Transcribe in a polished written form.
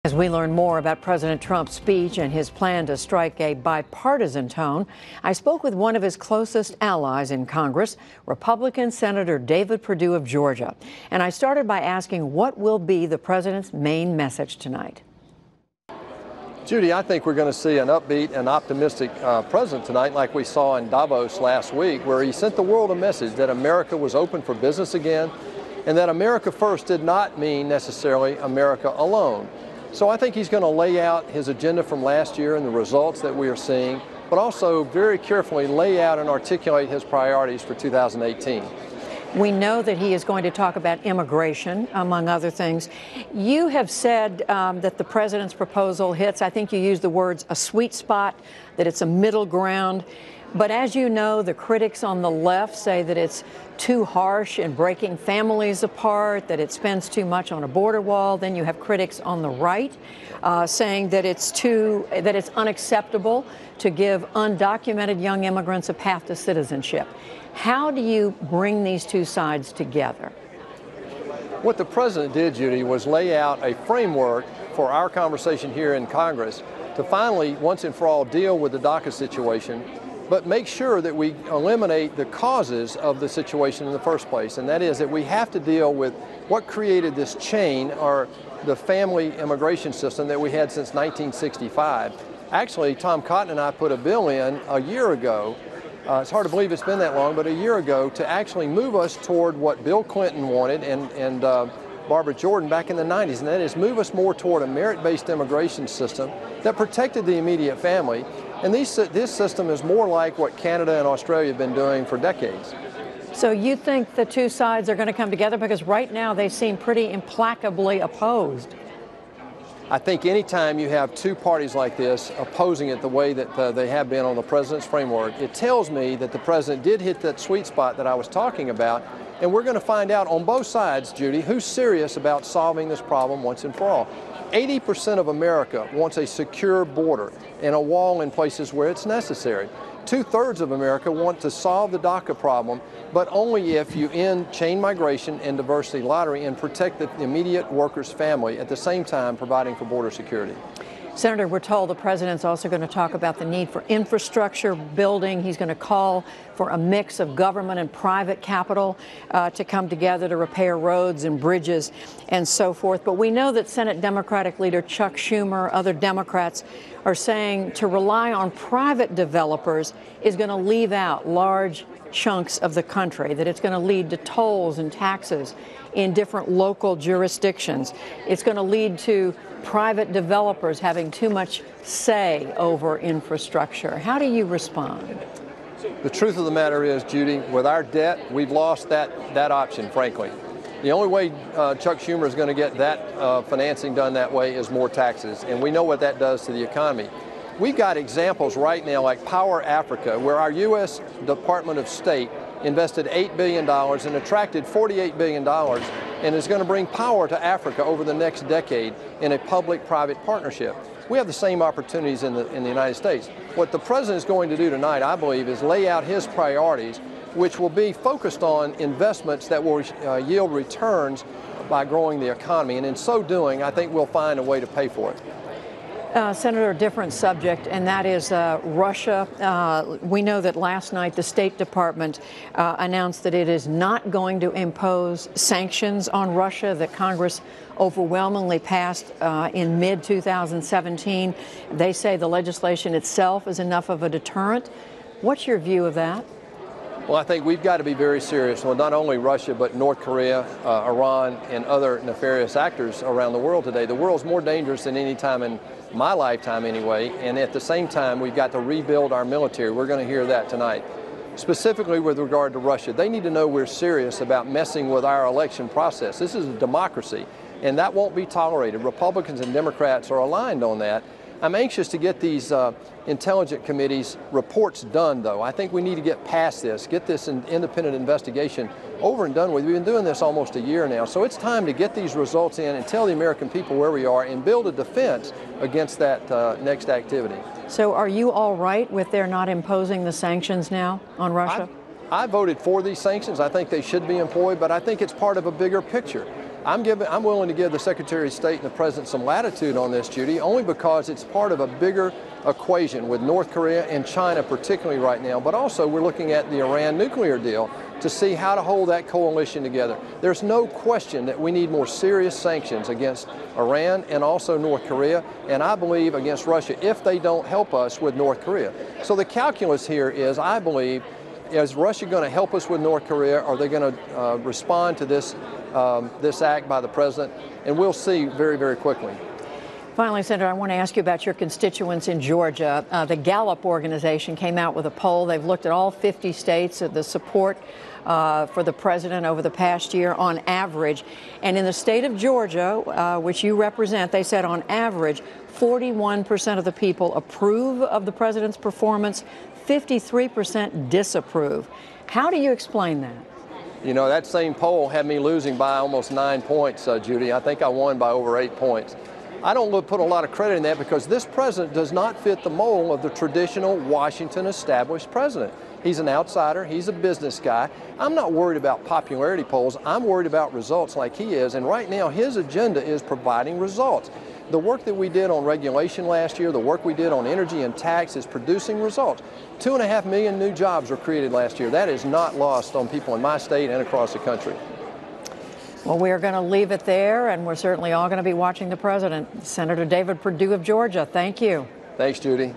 As we learn more about President Trump's speech and his plan to strike a bipartisan tone, I spoke with one of his closest allies in Congress, Republican Senator David Perdue of Georgia. And I started by asking what will be the president's main message tonight. Judy, I think we're going to see an upbeat and optimistic president tonight, like we saw in Davos last week, where he sent the world a message that America was open for business again, and that America first did not mean necessarily America alone. So I think he's going to lay out his agenda from last year and the results that we are seeing, but also very carefully lay out and articulate his priorities for 2018. We know that he is going to talk about immigration, among other things. You have said that the president's proposal hits, I think you used the words, a sweet spot, that it's a middle ground. But as you know, the critics on the left say that it's too harsh in breaking families apart, that it spends too much on a border wall. Then you have critics on the right saying that it's unacceptable to give undocumented young immigrants a path to citizenship. How do you bring these two sides together? What the president did, Judy, was lay out a framework for our conversation here in Congress to finally, once and for all, deal with the DACA situation, but make sure that we eliminate the causes of the situation in the first place. And that is that we have to deal with what created this chain, or the family immigration system that we had since 1965. Actually, Tom Cotton and I put a bill in a year ago. It's hard to believe it's been that long, but a year ago, to actually move us toward what Bill Clinton wanted and Barbara Jordan back in the 90s, and that is move us more toward a merit-based immigration system that protected the immediate family. And this system is more like what Canada and Australia have been doing for decades. So you think the two sides are going to come together? Because right now they seem pretty implacably opposed. I think anytime you have two parties like this opposing it the way that they have been on the president's framework, it tells me that the president did hit that sweet spot that I was talking about. And we're going to find out on both sides, Judy, who's serious about solving this problem once and for all. 80% of America wants a secure border and a wall in places where it's necessary. 2/3 of America want to solve the DACA problem, but only if you end chain migration and diversity lottery and protect the immediate worker's family, at the same time providing for border security. Senator, we're told the president's also going to talk about the need for infrastructure building. He's going to call for a mix of government and private capital to come together to repair roads and bridges and so forth. But we know that Senate Democratic leader Chuck Schumer, other Democrats, are saying to rely on private developers is going to leave out large chunks of the country, that it's going to lead to tolls and taxes in different local jurisdictions. It's going to lead to private developers having too much say over infrastructure. How do you respond? The truth of the matter is, Judy, with our debt, we've lost that option, frankly. The only way Chuck Schumer is going to get that financing done that way is more taxes, and we know what that does to the economy. We've got examples right now like Power Africa, where our U.S. Department of State invested $8 billion and attracted $48 billion and is going to bring power to Africa over the next decade in a public-private partnership. We have the same opportunities in the United States. What the president is going to do tonight, I believe, is lay out his priorities, which will be focused on investments that will yield returns by growing the economy. And in so doing, I think we'll find a way to pay for it. Senator, a different subject, and that is Russia. We know that last night the State Department announced that it is not going to impose sanctions on Russia that Congress overwhelmingly passed in mid-2017. They say the legislation itself is enough of a deterrent. What's your view of that? Well, I think we've got to be very serious. Well, not only Russia, but North Korea, Iran, and other nefarious actors around the world today. The world's more dangerous than any time in my lifetime anyway, and at the same time, we've got to rebuild our military. We're going to hear that tonight. Specifically with regard to Russia, they need to know we're serious about messing with our election process. This is a democracy, and that won't be tolerated. Republicans and Democrats are aligned on that. I'm anxious to get these intelligence committees reports done, though. I think we need to get past this, get this independent investigation over and done with. We've been doing this almost a year now, so it's time to get these results in and tell the American people where we are and build a defense against that next activity. So are you all right with their not imposing the sanctions now on Russia? I voted for these sanctions. I think they should be employed, but I think it's part of a bigger picture. I'm willing to give the Secretary of State and the President some latitude on this, Judy, only because it's part of a bigger equation with North Korea and China particularly right now, but also we're looking at the Iran nuclear deal to see how to hold that coalition together. There's no question that we need more serious sanctions against Iran and also North Korea, and I believe against Russia if they don't help us with North Korea. So the calculus here is, I believe, is Russia going to help us with North Korea? Are they going to respond to this act by the president? And we'll see very, very quickly. Finally, Senator, I want to ask you about your constituents in Georgia. The Gallup organization came out with a poll. They've looked at all 50 states of the support for the president over the past year on average. And in the state of Georgia, which you represent, they said on average, 41% of the people approve of the president's performance, 53% disapprove. How do you explain that? You know, that same poll had me losing by almost 9 points, Judy. I think I won by over 8 points. I don't put a lot of credit in that because this president does not fit the mold of the traditional Washington established president. He's an outsider. He's a business guy. I'm not worried about popularity polls. I'm worried about results like he is. And right now, his agenda is providing results. The work that we did on regulation last year, the work we did on energy and tax is producing results. 2.5 million new jobs were created last year. That is not lost on people in my state and across the country. Well, we are going to leave it there, and we're certainly all going to be watching the president. Senator David Perdue of Georgia, thank you. Thanks, Judy.